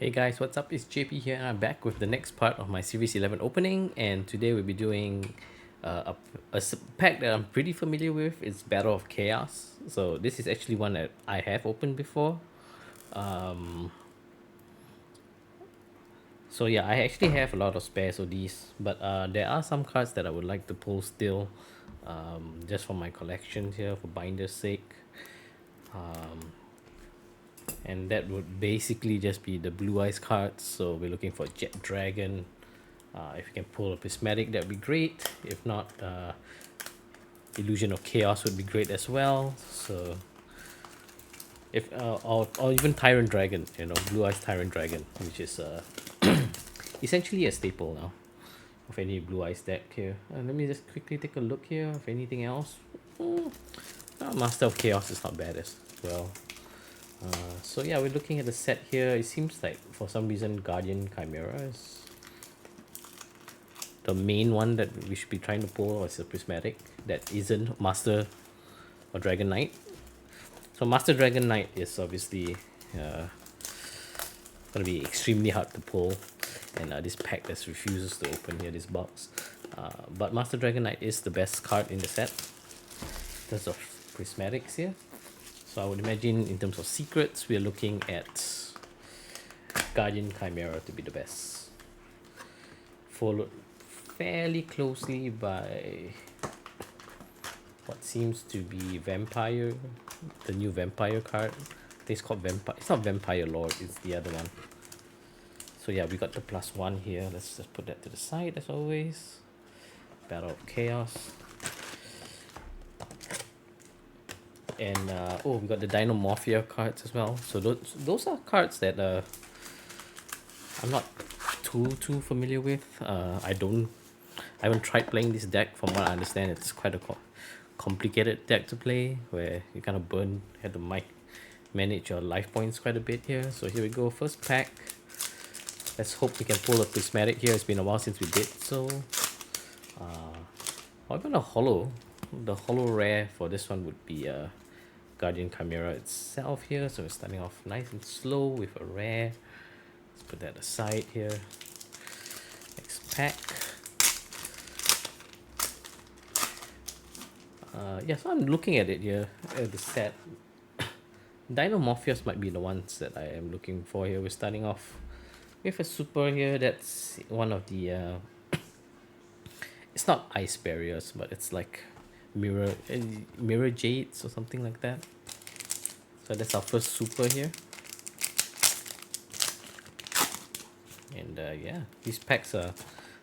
Hey guys, what's up? It's JP here, and I'm back with the next part of my Series 11 opening. And today we'll be doing pack that I'm pretty familiar with. It's Battle of Chaos. So this is actually one that I have opened before. Um, so yeah, I actually have a lot of spares of these, but there are some cards that I would like to pull still, just for my collection here for binder's sake. Um, and that would basically just be the blue eyes cards. So we're looking for Jet Dragon. If you can pull a prismatic, that'd be great. If not, Illusion of Chaos would be great as well. So if or even Tyrant Dragon, Blue Eyes Tyrant Dragon, which is essentially a staple now of any Blue Eyes deck here. Let me just quickly take a look here if anything else. Mm, Master of Chaos is not bad as well. So yeah, we're looking at the set here. It seems like for some reason Guardian Chimera is the main one that we should be trying to pull, is a prismatic that isn't Master or Dragon Knight. So Master Dragon Knight is obviously gonna be extremely hard to pull, and this pack just refuses to open here, this box. But Master Dragon Knight is the best card in the set in terms of prismatics here. So I would imagine in terms of secrets, we're looking at Guardian Chimera to be the best, followed fairly closely by what seems to be Vampire, the new Vampire card. I think it's called Vampire. It's not Vampire Lord, it's the other one. So yeah, we got the +1 here. Let's just put that to the side as always. Battle of Chaos. And oh, we got the Dinomorphia cards as well. So those are cards that I'm not too familiar with. I haven't tried playing this deck. From what I understand, it's quite a complicated deck to play, where you kind of have to manage your life points quite a bit here. So here we go, first pack. Let's hope we can pull a prismatic here. It's been a while since we did so. Or even a holo. The holo rare for this one would be Guardian Chimera itself here. So we're starting off nice and slow with a rare. Let's put that aside here. Next pack. Yeah, so I'm looking at it here, at the set. Dinomorphias might be the ones that I am looking for here. We're starting off with a super here. That's one of the it's not ice barriers, but it's like mirror jades or something like that. So that's our first super here. And yeah, these packs are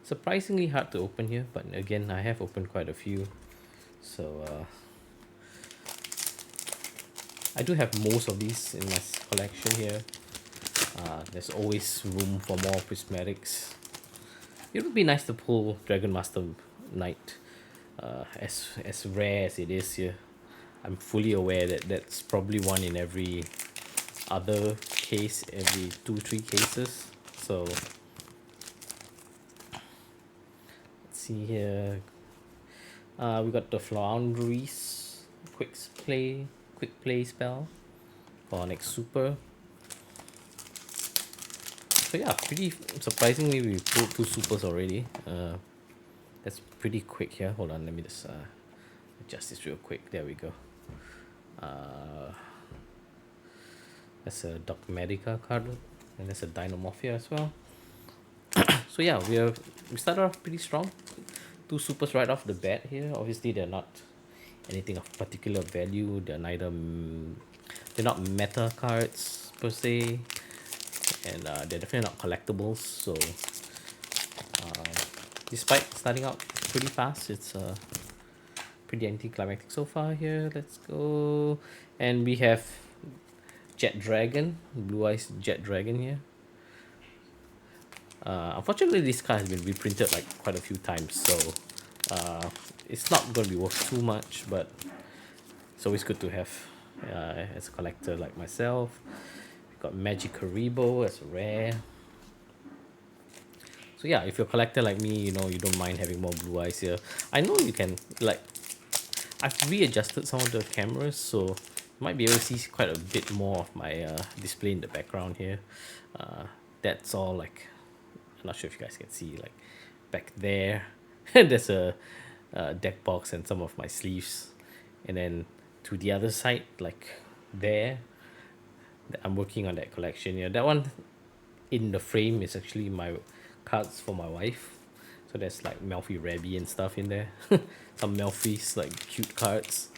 surprisingly hard to open here, but again, I have opened quite a few. So I do have most of these in my collection here. There's always room for more prismatics. It would be nice to pull Dragon Master Knight, as rare as it is here. I'm fully aware that that's probably one in every other case, every 2-3 cases. So let's see here. We got the Floundries quick play spell for our next super. So yeah, pretty surprisingly we pulled 2 supers already. That's pretty quick here. Hold on, let me just adjust this real quick. There we go. That's a Dogmatica card, and that's a Dinomorphia as well. So yeah, we started off pretty strong. 2 supers right off the bat here. Obviously, they're not anything of particular value. They're not meta cards per se, and they're definitely not collectibles. So despite starting out pretty fast, it's pretty anticlimactic so far here. Let's go, and we have Jet Dragon, Blue Eyes Jet Dragon here. Unfortunately, this card has been reprinted like quite a few times, so it's not going to be worth too much, but it's always good to have as a collector like myself. We've got Magic Karibo as a rare. So yeah, if you're a collector like me, you don't mind having more blue eyes here. I know you can, like, I've readjusted some of the cameras, so you might be able to see quite a bit more of my display in the background here. that's all like, I'm not sure if you guys can see, like back there there's a deck box and some of my sleeves, and then to the other side, like there, I'm working on that collection. Yeah, that one in the frame is actually my cards for my wife. So there's like Melfi Rebby and stuff in there. Some Melfi's like cute cards.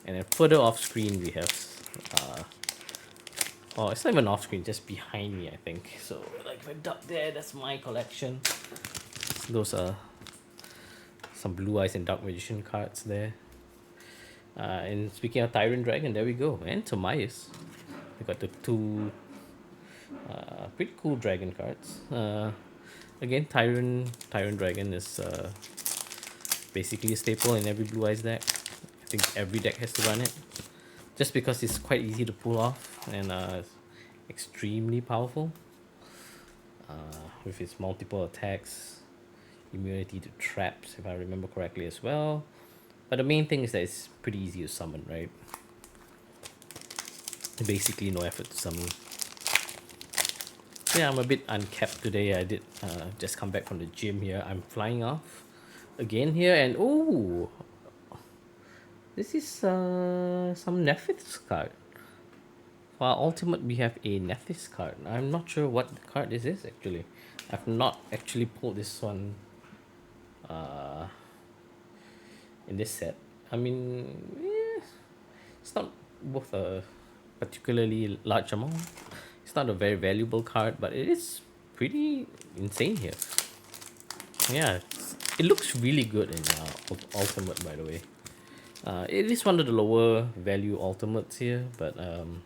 And then further off screen we have oh, it's not even off screen, just behind me I think. So like if I duck there, that's my collection. Those are some Blue Eyes and Dark Magician cards there. And speaking of Tyrant Dragon, there we go. And Tomias. We got the two pretty cool dragon cards. Again, Tyrant Dragon is basically a staple in every Blue Eyes deck. I think every deck has to run it, just because it's quite easy to pull off and extremely powerful with its multiple attacks, immunity to traps, if I remember correctly as well. But the main thing is that it's pretty easy to summon, right? Basically, no effort to summon. Yeah, I'm a bit uncapped today. I did just come back from the gym here. I'm flying off again here, and oh, this is some Nephis card. For our ultimate, we have a Nephis card. I'm not sure what card this is actually. I've not actually pulled this one in this set. I mean, yeah, it's not worth a particularly large amount. It's not a very valuable card, but it is pretty insane here. Yeah, it looks really good in ultimate, by the way. It is one of the lower value ultimates here, but you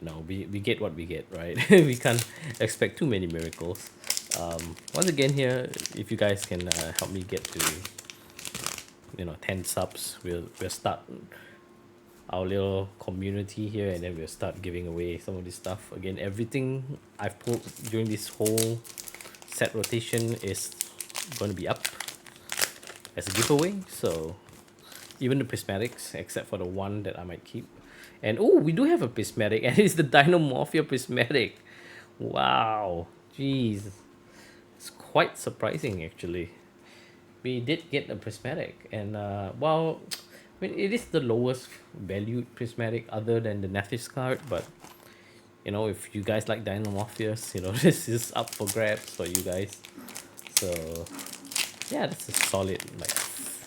know, we get what we get, right? We can't expect too many miracles. Once again here, if you guys can help me get to 10 subs, we'll start our little community here, and then we'll start giving away some of this stuff. Again, everything I've pulled during this whole set rotation is going to be up as a giveaway. So even the prismatics, except for the one that I might keep. And oh, we do have a prismatic, and it's the Dynamorphia prismatic. Wow, jeez, it's quite surprising actually. We did get a prismatic, and well, I mean, it is the lowest valued prismatic other than the Nephis card, but you know, if you guys like Dynamorphias, this is up for grabs for you guys. So yeah, that's a solid like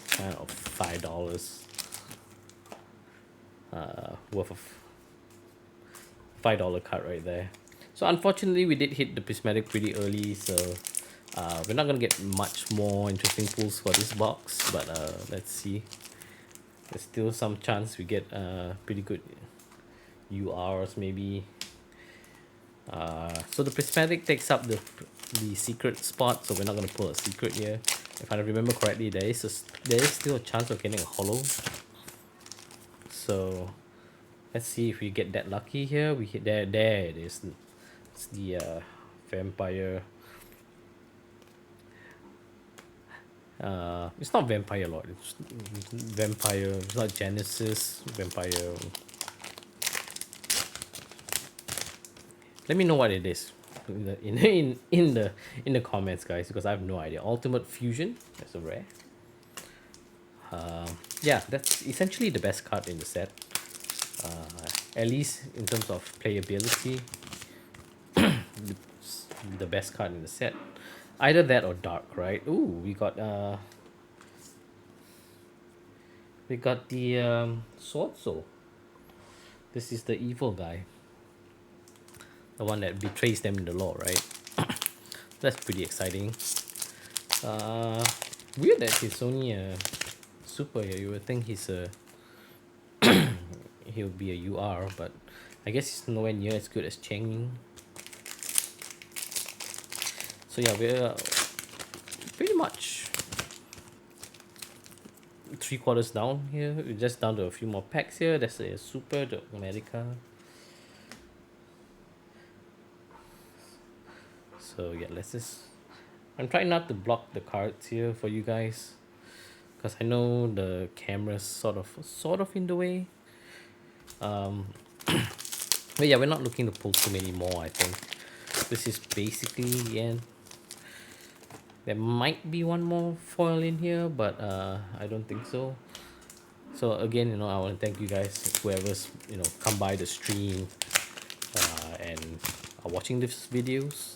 kind of $5 worth of $5 card right there. So unfortunately, we did hit the prismatic pretty early, so we're not gonna get much more interesting pulls for this box. But let's see. There's still some chance we get pretty good URs maybe. So the prismatic takes up the secret spot, so we're not gonna pull a secret here. If I remember correctly, there is still a chance of getting a holo. So let's see if we get that lucky here. We hit there. There it is. It's the vampire. It's not Vampire Lord. It's Vampire. It's not Genesis. Vampire. Let me know what it is in the comments, guys, because I have no idea. Ultimate Fusion. That's a rare. Yeah, that's essentially the best card in the set. At least in terms of playability, the best card in the set. Either that or Dark, right? Ooh, we got the Sword Soul. This is the evil guy, the one that betrays them in the law, right? That's pretty exciting. Weird that he's only a super here. You would think he's a he'll be a UR, but I guess he's nowhere near as good as Cheng Ying. So yeah, we're pretty much 3/4 down here. We're just down to a few more packs here. That's a super America. So yeah, let's just. I'm trying not to block the cards here for you guys, because I know the camera's sort of in the way. But yeah, we're not looking to pull too many more, I think. this is basically the end. There might be one more foil in here, but I don't think so. So again, I want to thank you guys, whoever's come by the stream and are watching these videos.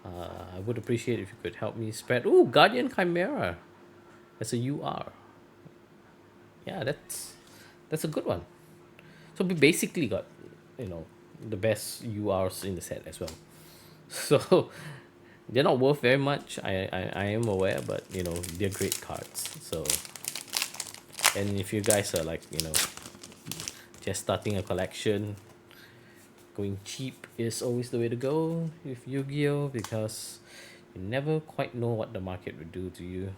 I would appreciate if you could help me spread. Ooh, Guardian Chimera. That's a UR. Yeah, that's a good one. So we basically got, you know, the best URs in the set as well. So they're not worth very much. I am aware, but they're great cards. So, and if you guys are like just starting a collection, going cheap is always the way to go with Yu-Gi-Oh, because you never quite know what the market will do to you.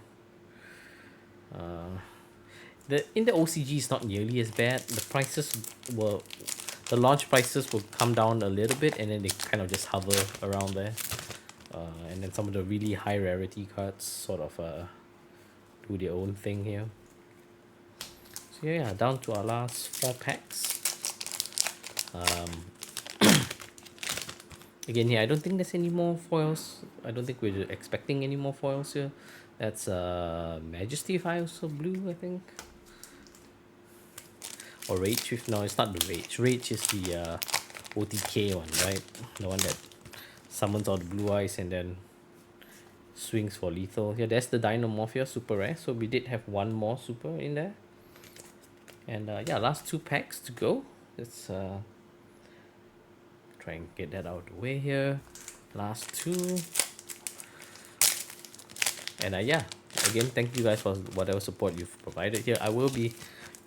The in the OCG is not nearly as bad. Will the launch prices will come down a little bit, and then they kind of just hover around there. And then some of the really high rarity cards sort of do their own thing here. So yeah, down to our last 4 packs. Again, here I don't think there's any more foils. I don't think we're expecting any more foils here. That's Majesty Files of Blue, I think. Or Rage. If no, it's not the Rage. Rage is the OTK one, right? The one that summons all the blue eyes and then swings for lethal. Yeah, that's the Dynamorphia super rare. So we did have one more super in there. And yeah, last 2 packs to go. Let's try and get that out of the way here. Last two. And yeah, again, thank you guys for whatever support you've provided here. I will be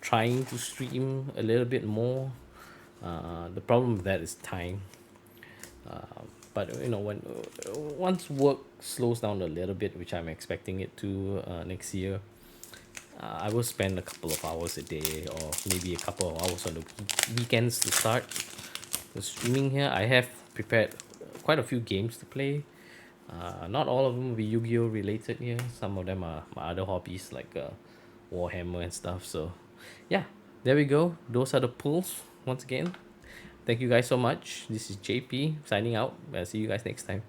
trying to stream a little bit more. The problem with that is time. But when once work slows down a little bit, which I'm expecting it to next year, I will spend a couple of hours a day, or maybe a couple of hours on the weekends to start the streaming here. I have prepared quite a few games to play. Not all of them will be Yu-Gi-Oh related here. Some of them are my other hobbies like Warhammer and stuff. So yeah, there we go. Those are the pulls once again. Thank you guys so much. This is JP signing out. I'll see you guys next time.